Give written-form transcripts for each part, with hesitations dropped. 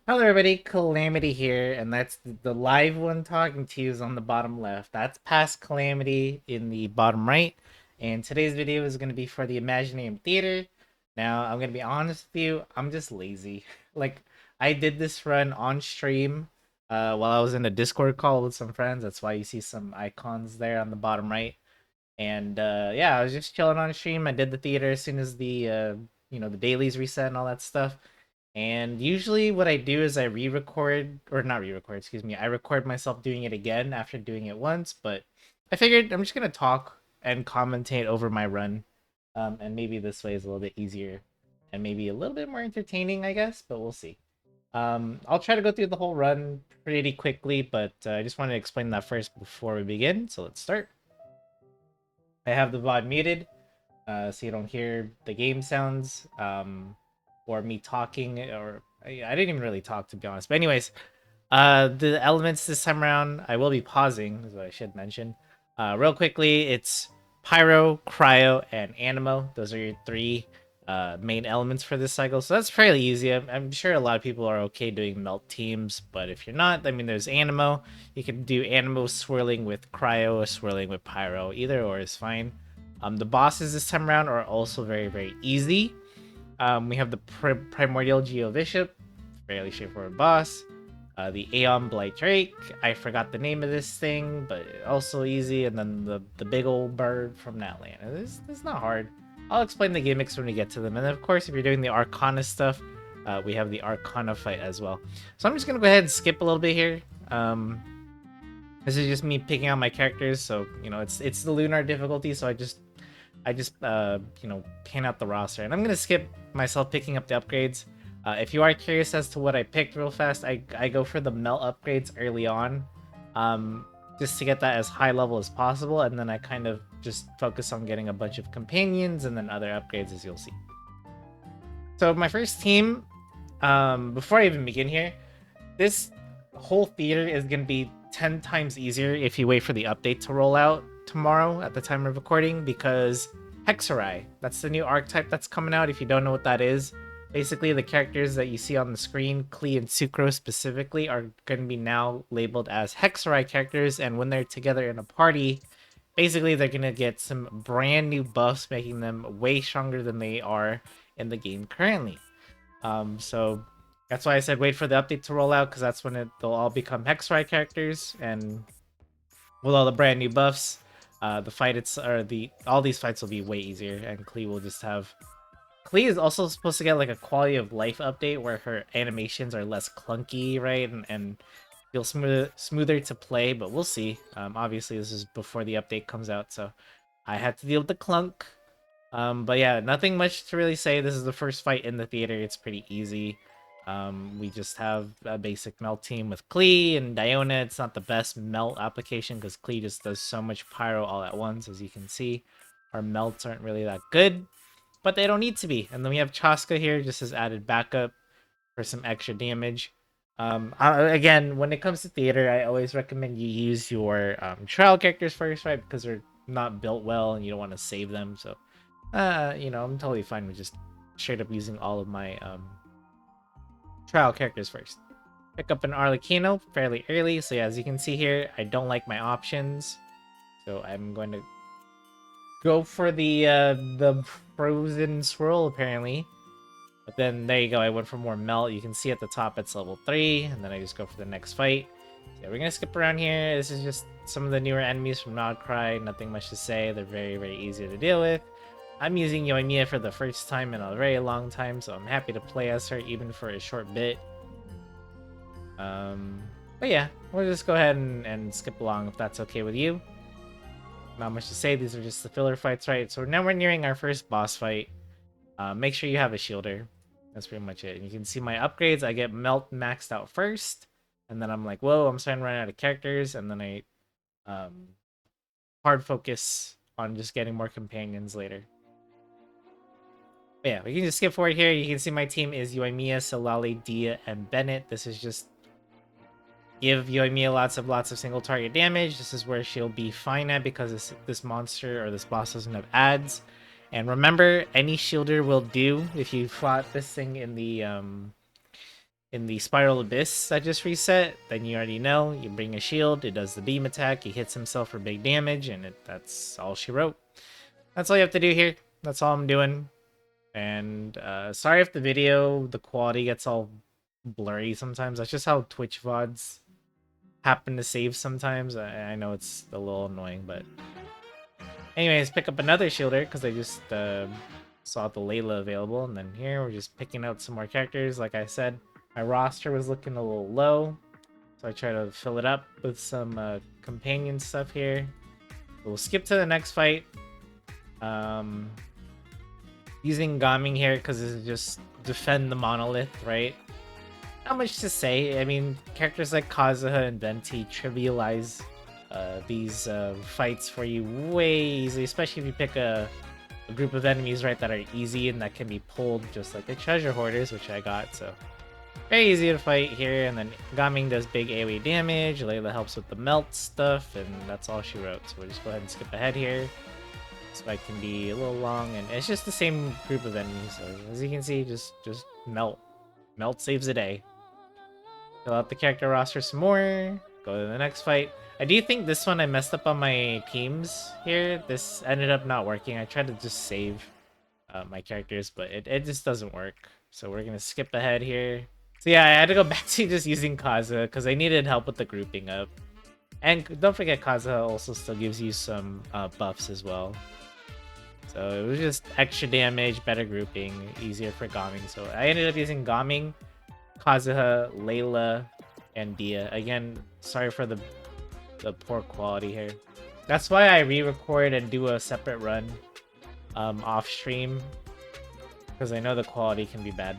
Hello everybody, Calamity here, and that's the live one talking to you is on the bottom left. That's past Calamity in the bottom right, and today's video is going to be for the Imaginarium Theater. Now, I'm going to be honest with you, I'm just lazy. Like, I did this run on stream while I was in a Discord call with some friends. That's why you see some icons there on the bottom right. And yeah, I was just chilling on stream. I did the theater as soon as the dailies reset and all that stuff. And usually what I do is I re-record, or not re-record, excuse me, I record myself doing it again after doing it once, but I figured I'm just gonna talk and commentate over my run. And maybe this way is a little bit easier and maybe a little bit more entertaining, I guess, but we'll see. I'll try to go through the whole run pretty quickly, but I just wanted to explain that first before we begin, so let's start. I have the VOD muted, so you don't hear the game sounds, or me talking, or I didn't even really talk to be honest. But anyways, the elements this time around, I will be pausing, is what I should mention. Real quickly, it's Pyro, Cryo, and Animo. Those are your three main elements for this cycle. So that's fairly easy. I'm sure a lot of people are okay doing melt teams, but if you're not, I mean, there's Animo. You can do Animo swirling with Cryo or swirling with Pyro. Either or is fine. The bosses this time around are also very, very easy. We have the Primordial Geobishop, fairly straightforward boss. The Aeon Blight Drake, I forgot the name of this thing, but also easy. And then the big old bird from that land. It's not hard. I'll explain the gimmicks when we get to them. And then, of course, if you're doing the Arcana stuff, we have the Arcana fight as well. So I'm just gonna go ahead and skip a little bit here. This is just me picking out my characters, so it's the lunar difficulty. So I just pan out the roster, and I'm gonna skip myself picking up the upgrades. If you are curious as to what I picked real fast, I go for the melt upgrades early on, just to get that as high level as possible, and then I kind of just focus on getting a bunch of companions and then other upgrades, as you'll see. So my first team, before I even begin here, this whole theater is gonna be 10 times easier if you wait for the update to roll out tomorrow at the time of recording, because Hexerei, that's the new archetype that's coming out. If you don't know what that is, basically the characters that you see on the screen, Klee and Sucrose specifically, are going to be now labeled as Hexerei characters, and when they're together in a party, basically they're going to get some brand new buffs, making them way stronger than they are in the game currently. So that's why I said wait for the update to roll out, because that's when they'll all become Hexerei characters, and with all the brand new buffs, the fight all these fights will be way easier, and Klee will just have. Klee is also supposed to get like a quality of life update where her animations are less clunky, right, and feel smoother to play. But we'll see. Obviously, this is before the update comes out, so I had to deal with the clunk. But yeah, nothing much to really say. This is the first fight in the theater. It's pretty easy. We just have a basic melt team with Klee and Diona. It's not the best melt application because Klee just does so much pyro all at once, as you can see. Our melts aren't really that good, but they don't need to be. And then we have Chaska here just as added backup for some extra damage. Again, when it comes to theater, I always recommend you use your trial characters first, right? Because they're not built well and you don't want to save them. So, I'm totally fine with just straight up using all of my trial characters first. Pick up an Arlecchino fairly early. So yeah, as you can see here, I don't like my options. So I'm going to go for the frozen swirl apparently. But then there you go, I went for more melt. You can see at the top it's level 3, and then I just go for the next fight. So yeah, we're gonna skip around here. This is just some of the newer enemies from Nodcry. Nothing much to say. They're very, very easy to deal with. I'm using Yoimiya for the first time in a very long time, so I'm happy to play as her even for a short bit. But yeah, we'll just go ahead and skip along if that's okay with you. Not much to say. These are just the filler fights, right? So now we're nearing our first boss fight. Make sure you have a shielder. That's pretty much it. And you can see my upgrades. I get melt maxed out first, and then I'm like, whoa, I'm starting to run out of characters, and then I hard focus on just getting more companions later. But yeah, we can just skip forward here. You can see my team is Yoimiya, Solali, Dia, and Bennett. This is just give Yoimiya lots of single target damage. This is where she'll be fine at because this monster or this boss doesn't have ads. And remember, any shielder will do if you fought this thing in in the Spiral Abyss that just reset, then you already know. You bring a shield, it does the beam attack, he hits himself for big damage, and that's all she wrote. That's all you have to do here. That's all I'm doing. And sorry if the quality gets all blurry sometimes. That's just how Twitch VODs happen to save sometimes. I know it's a little annoying, but anyways, pick up another shielder because I just saw the Layla available, and then here we're just picking out some more characters. Like I said, my roster was looking a little low, so I try to fill it up with some companion stuff here. We'll skip to the next fight. Using Gaming here because this is just defend the monolith, right? Not much to say. I mean, characters like Kazuha and Venti trivialize these fights for you way easily, especially if you pick a group of enemies, right, that are easy and that can be pulled just like the treasure hoarders, which I got, so very easy to fight here. And then Gaming does big AoE damage, Layla helps with the melt stuff, and that's all she wrote. So we'll just go ahead and skip ahead here. This fight can be a little long, and it's just the same group of enemies, so as you can see, just melt. Melt saves the day. Fill out the character roster some more, go to the next fight. I do think this one I messed up on my teams here. This ended up not working. I tried to just save my characters, but it just doesn't work. So we're gonna skip ahead here. So yeah, I had to go back to just using Kazuha because I needed help with the grouping up. And don't forget, Kazuha also still gives you some buffs as well. So it was just extra damage, better grouping, easier for Gaming. So I ended up using Gaming, Kazuha, Layla, and Dia. Again, sorry for the poor quality here. That's why I re-record and do a separate run off stream, because I know the quality can be bad.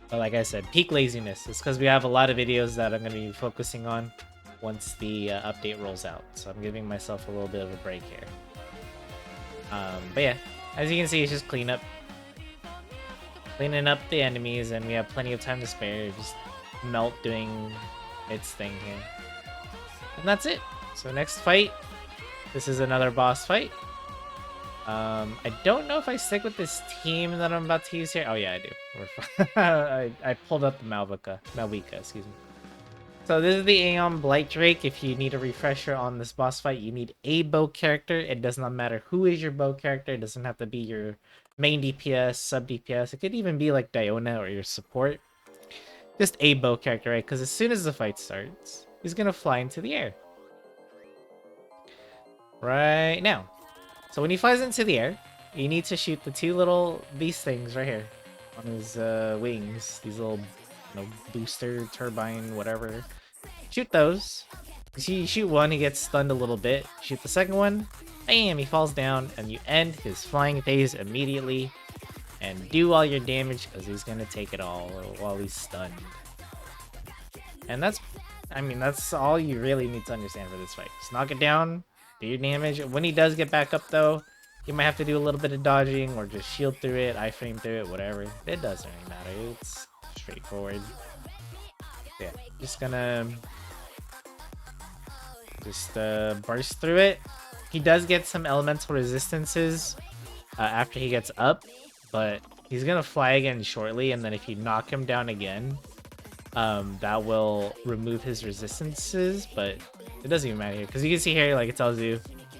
But like I said, peak laziness. It's because we have a lot of videos that I'm going to be focusing on once the update rolls out. So I'm giving myself a little bit of a break here. But yeah, as you can see, it's just cleaning up the enemies, and we have plenty of time to spare. Just Melt doing its thing here. And that's it. So next fight, this is another boss fight. I don't know if I stick with this team that I'm about to use here. Oh yeah, I do. We're fine. I pulled up the Mauvika, excuse me. So this is the Aeon Blight Drake. If you need a refresher on this boss fight, you need a bow character. It does not matter who is your bow character. It doesn't have to be your main DPS, sub DPS. It could even be like Diona or your support. Just a bow character, right? Because as soon as the fight starts, he's going to fly into the air. Right now. So when he flies into the air, you need to shoot these things right here on his wings. These little booster, turbine, whatever. Shoot those. You shoot one, he gets stunned a little bit. Shoot the second one, bam, he falls down, and you end his flying phase immediately. And do all your damage, because he's going to take it all while he's stunned. And that's all you really need to understand for this fight. Just knock it down, do your damage. When he does get back up, though, you might have to do a little bit of dodging, or just shield through it, iframe through it, whatever. It doesn't really matter. It's straightforward. Yeah, just gonna burst through it. He does get some elemental resistances after he gets up, but he's gonna fly again shortly, and then if you knock him down again, that will remove his resistances, but it doesn't even matter here, because you can see here, like, it tells you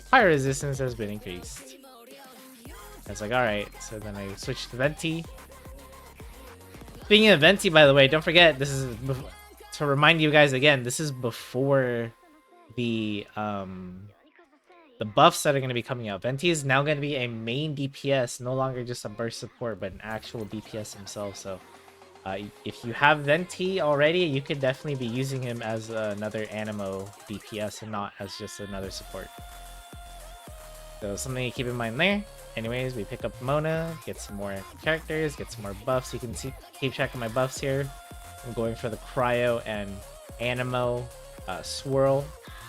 fire resistance has been increased. It's like, alright, so then I switch to Venti. Speaking of Venti, by the way, don't forget, this is, to remind you guys again, this is before the buffs that are going to be coming out. Venti is now going to be a main DPS, no longer just a burst support, but an actual DPS himself. So if you have Venti already, you could definitely be using him as another Animo DPS and not as just another support. So something to keep in mind there. Anyways, we pick up Mona, get some more characters, get some more buffs. You can keep track of my buffs here. I'm going for the Cryo and Animo Swirl.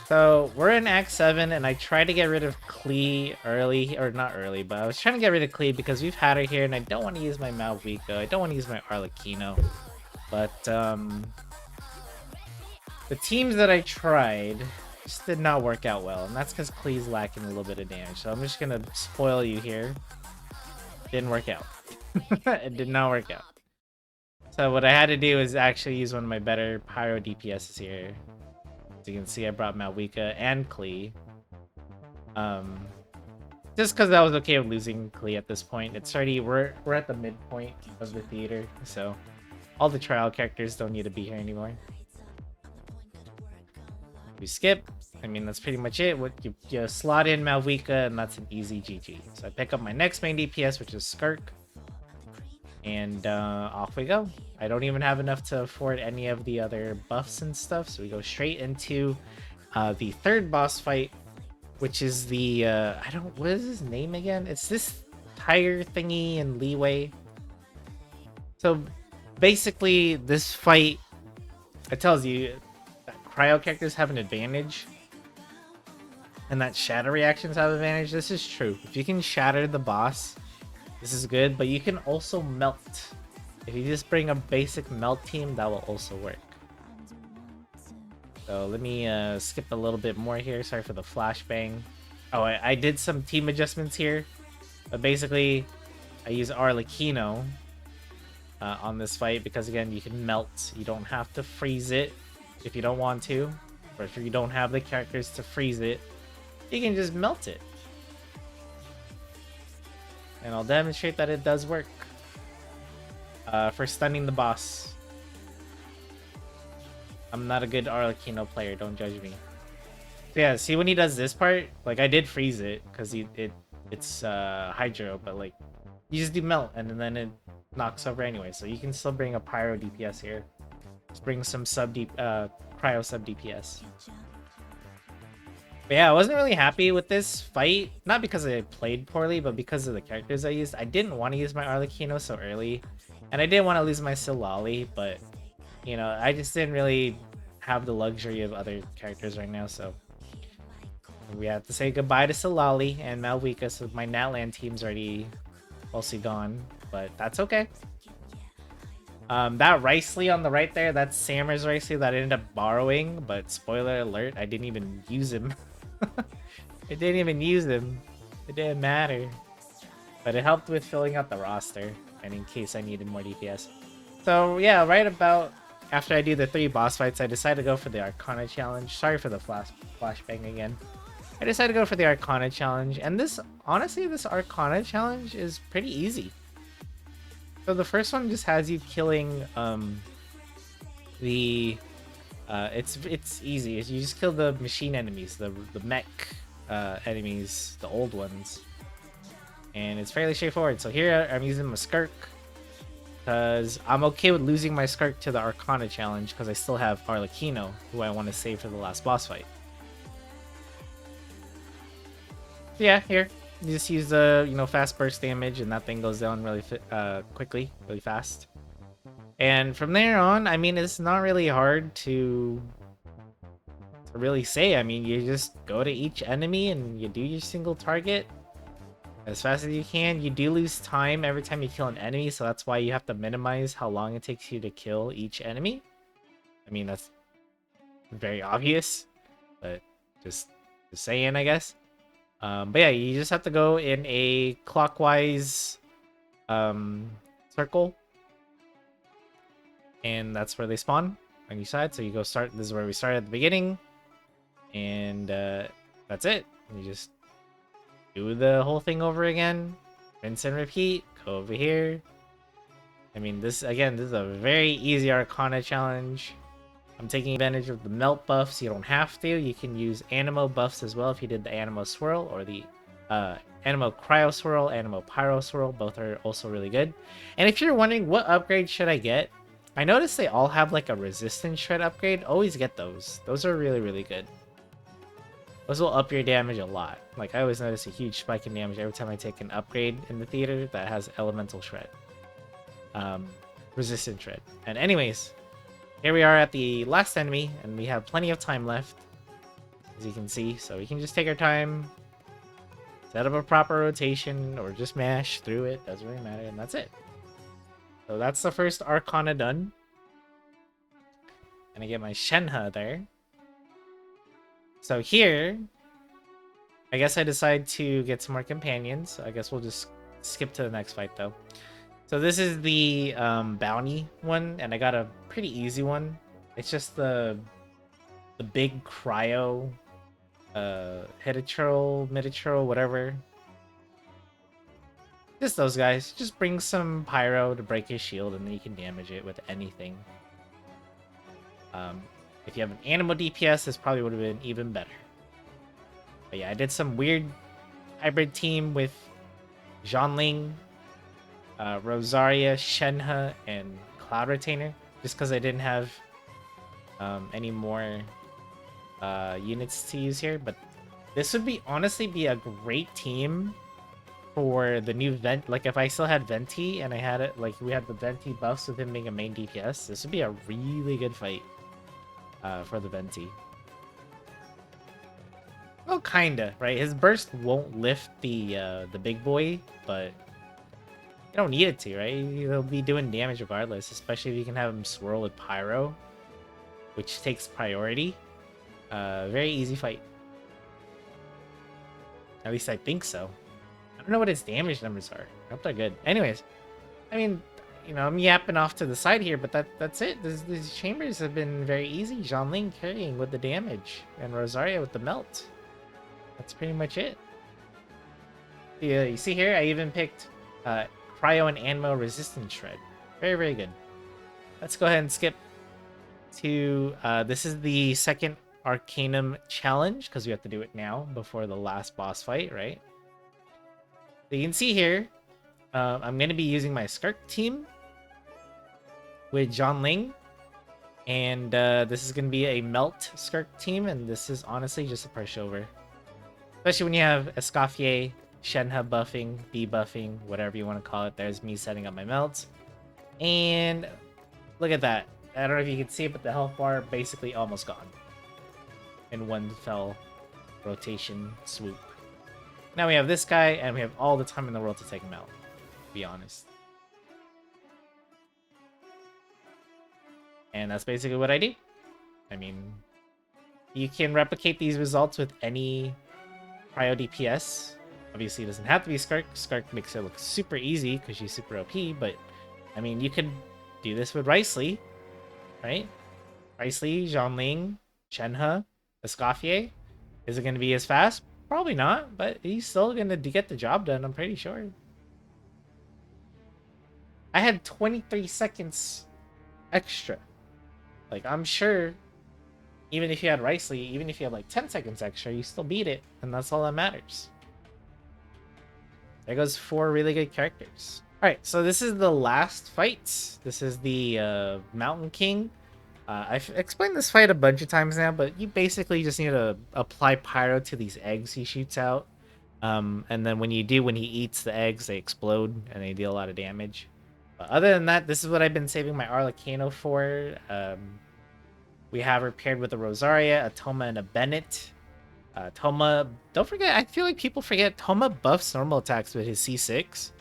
So we're in Act 7, and I tried to get rid of Klee early, or not early, but I was trying to get rid of Klee because we've had her here, and I don't want to use my Mauvika. I don't want to use my Arlecchino. But the teams that I tried just did not work out well, and that's because Klee's lacking a little bit of damage. So I'm just gonna spoil you here. Didn't work out. It did not work out. So what I had to do is actually use one of my better pyro DPSs here. As you can see, I brought Mauvika and Klee. Just because I was okay with losing Klee at this point. It's already we're at the midpoint of the theater, so all the trial characters don't need to be here anymore. We skip. I mean, that's pretty much it. What you slot in Mauvika, and that's an easy GG. So I pick up my next main DPS, which is Skirk, and off we go. I don't even have enough to afford any of the other buffs and stuff, so we go straight into the third boss fight, which is the what is his name again? It's this tire thingy and leeway. So basically, this fight, it tells you that cryo characters have an advantage and that shatter reactions have advantage. This is true. If you can shatter the boss, this is good, but you can also melt. If you just bring a basic melt team, that will also work. So let me skip a little bit more here. Sorry for the flashbang. Oh, I did some team adjustments here. But basically, I use Arlecchino on this fight because, again, you can melt. You don't have to freeze it if you don't want to. Or if you don't have the characters to freeze it, you can just melt it. And I'll demonstrate that it does work. For stunning the boss. I'm not a good Arlecchino player, don't judge me. So yeah, see when he does this part, like I did freeze it because it's hydro, but like you just do melt and then it knocks over anyway. So you can still bring a pyro DPS here. Just bring some cryo sub DPS. But yeah, I wasn't really happy with this fight, not because I played poorly, but because of the characters I used. I didn't want to use my Arlecchino so early, and I didn't want to lose my Silali, but you know, I just didn't really have the luxury of other characters right now, so we have to say goodbye to Silali and Mauvika, so my Natlan team's already mostly gone, but that's okay. That Ricely on the right there, that's Sammer's Ricely that I ended up borrowing, but spoiler alert, I didn't even use him. I didn't even use him. It didn't matter. But it helped with filling out the roster, and in case I needed more DPS. So yeah, right about after I do the 3 boss fights, I decided to go for the Arcana challenge. Sorry for the flashbang again. I decided to go for the Arcana challenge, and honestly, this Arcana challenge is pretty easy. So the first one just has you killing it's easy. You just kill the machine enemies, the mech enemies, the old ones, and it's fairly straightforward. So here I'm using my Skirk because I'm okay with losing my Skirk to the Arcana challenge because I still have Arlecchino, who I want to save for the last boss fight. So yeah, here you just use the fast burst damage, and that thing goes down really quickly, really fast. And from there on, I mean, it's not really hard to really say. I mean, you just go to each enemy and you do your single target as fast as you can. You do lose time every time you kill an enemy, so that's why you have to minimize how long it takes you to kill each enemy. I mean, that's very obvious, but just saying, I guess. But yeah, you just have to go in a clockwise circle, and that's where they spawn on each side. So you go start. This is where we started at the beginning, and that's it. You just do the whole thing over again, rinse and repeat. Go over here. I mean, this is a very easy Arcana challenge. I'm taking advantage of the melt buffs. You don't have to. You can use Animo buffs as well if you did the Animo Swirl or the Animo Cryo Swirl, Animo Pyro Swirl. Both are also really good. And if you're wondering what upgrade should I get, I noticed they all have like a resistance shred upgrade. Always get those. Those are really, really good. Those will up your damage a lot. Like, I always notice a huge spike in damage every time I take an upgrade in the theater that has elemental shred. Resistance shred. And anyways, here we are at the last enemy, and we have plenty of time left, as you can see. So we can just take our time, set up a proper rotation, or just mash through it. Doesn't really matter, and that's it. So that's the first Arcana done. And I get my Shenhe there. So here, I guess I decide to get some more companions. I guess we'll just skip to the next fight, though. So this is the bounty one, and I got a pretty easy one. It's just the big cryo Hexerei, Miditro, whatever. Just those guys. Just bring some pyro to break his shield, and then you can damage it with anything. If you have an animal DPS, this probably would have been even better. But yeah, I did some weird hybrid team with Zhonling, Rosaria, Shenhe, and Cloud Retainer, just because I didn't have any more units to use here. But this would be honestly be a great team for the new Vent. Like if I still had Venti and I had it, like we had the Venti buffs with him being a main DPS, this would be a really good fight for the Venti. Well, kinda, right? His burst won't lift the big boy, but you don't need it to, right? He'll be doing damage regardless, especially if you can have him swirl with Pyro, which takes priority. Very easy fight. At least I think so. I don't know what his damage numbers are. I hope they're good. Anyways, I mean, you know, I'm yapping off to the side here, but that's it. These chambers have been very easy. Zhonling carrying with the damage, and Rosaria with the melt. That's pretty much it. Yeah, you see here, I even picked Cryo and Anemo Resistance Shred. Very, very good. Let's go ahead and skip to... this is the second Arcanum challenge, because we have to do it now before the last boss fight, right? So you can see here, I'm going to be using my Skirk team with Zhonling. And this is going to be a Melt Skirk team, and this is honestly just a pushover. Especially when you have Escoffier, Shenhe buffing, B buffing, whatever you want to call it. There's me setting up my melts. And look at that. I don't know if you can see it, but the health bar basically almost gone. In one fell rotation swoop. Now we have this guy, and we have all the time in the world to take him out, to be honest. And that's basically what I do. I mean, you can replicate these results with any Cryo DPS. Obviously, it doesn't have to be Skirk. Skirk makes it look super easy because she's super OP, but I mean, you could do this with Wriothesley, right? Wriothesley, Zhonling, Shenhe, Escoffier. Is it going to be as fast? Probably not, but he's still going to get the job done, I'm pretty sure. I had 23 seconds extra. Like, I'm sure, even if you had Wriothesley, even if you had like 10 seconds extra, you still beat it, and that's all that matters. There goes 4 really good characters. Alright, so this is the last fight. This is the Mountain King. I've explained this fight a bunch of times now, but you basically just need to apply pyro to these eggs he shoots out. And then when he eats the eggs, they explode and they deal a lot of damage. But other than that, this is what I've been saving my Arlecchino for. We have her paired with a Rosaria, a Toma, and a Bennett. Toma, don't forget, I feel like people forget Toma buffs normal attacks with his C6.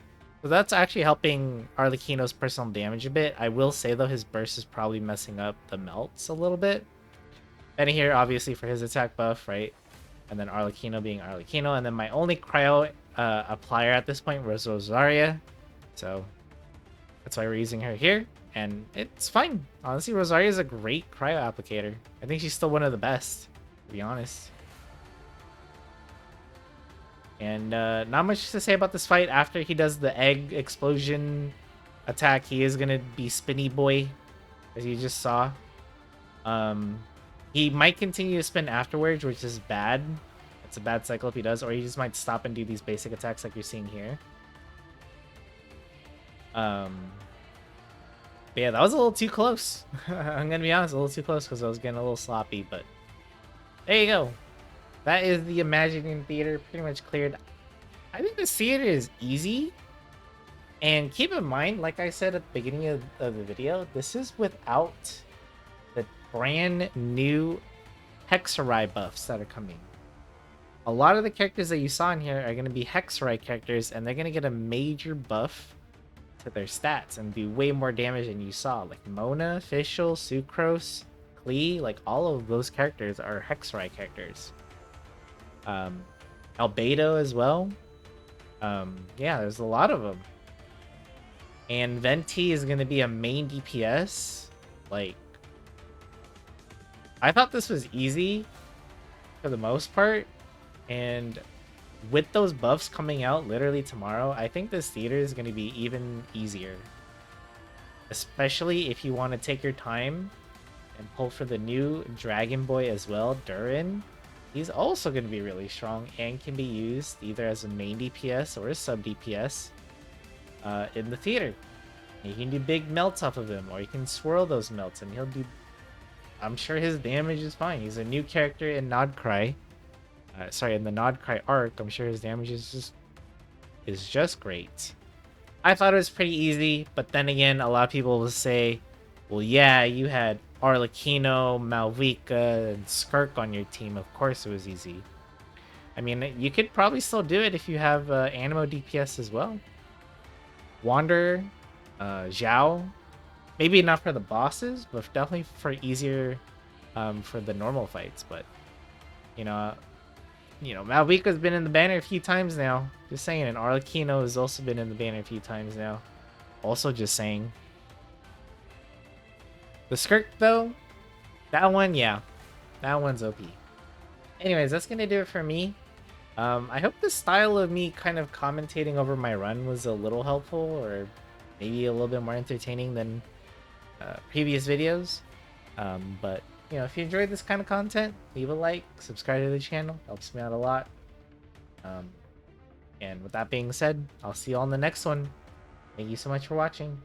So that's actually helping Arlecchino's personal damage a bit. I will say, though, his burst is probably messing up the melts a little bit. Benny here, obviously, for his attack buff, right? And then Arlecchino being Arlecchino. And then my only cryo applier at this point was Rosaria. So that's why we're using her here. And it's fine. Honestly, Rosaria is a great cryo applicator. I think she's still one of the best, to be honest. And not much to say about this fight. After he does the egg explosion attack, he is going to be Spinny Boy, as you just saw. He might continue to spin afterwards, which is bad. It's a bad cycle if he does. Or he just might stop and do these basic attacks like you're seeing here. But yeah, that was a little too close. I'm going to be honest, a little too close because I was getting a little sloppy. But there you go. That is the Imagining Theater pretty much cleared. I think this theater is easy. And keep in mind, like I said at the beginning of the video, this is without the brand new Hexerei buffs that are coming. A lot of the characters that you saw in here are going to be Hexerei characters, and they're going to get a major buff to their stats and do way more damage than you saw. Like Mona, Fischl, Sucrose, Klee, like all of those characters are Hexerei characters. Albedo as well. Yeah, there's a lot of them. And Venti is going to be a main DPS. Like, I thought this was easy for the most part. And with those buffs coming out literally tomorrow, I think this theater is going to be even easier. Especially if you want to take your time and pull for the new Dragon Boy as well, Durin. He's also going to be really strong and can be used either as a main DPS or a sub DPS in the theater. You can do big melts off of him, or you can swirl those melts, and he'll do. I'm sure his damage is fine. He's a new character in Nodcry. Sorry, in the Nodcry arc, I'm sure his damage is just great. I thought it was pretty easy, but then again, a lot of people will say, "Well, yeah, you had Arlecchino, Mauvika, and Skirk on your team. Of course, it was easy." I mean, you could probably still do it if you have Animo DPS as well. Wander, Zhao, maybe not for the bosses, but definitely for easier for the normal fights. But you know, Mauvika's been in the banner a few times now. Just saying, and Arlecchino has also been in the banner a few times now. Also, just saying. The Skirk though, that one, yeah, that one's OP. Anyways, that's gonna do it for me. I hope the style of me kind of commentating over my run was a little helpful, or maybe a little bit more entertaining than previous videos. But you know, if you enjoyed this kind of content, leave a like, subscribe to the channel, helps me out a lot. And with that being said, I'll see you all in the next one. Thank you so much for watching.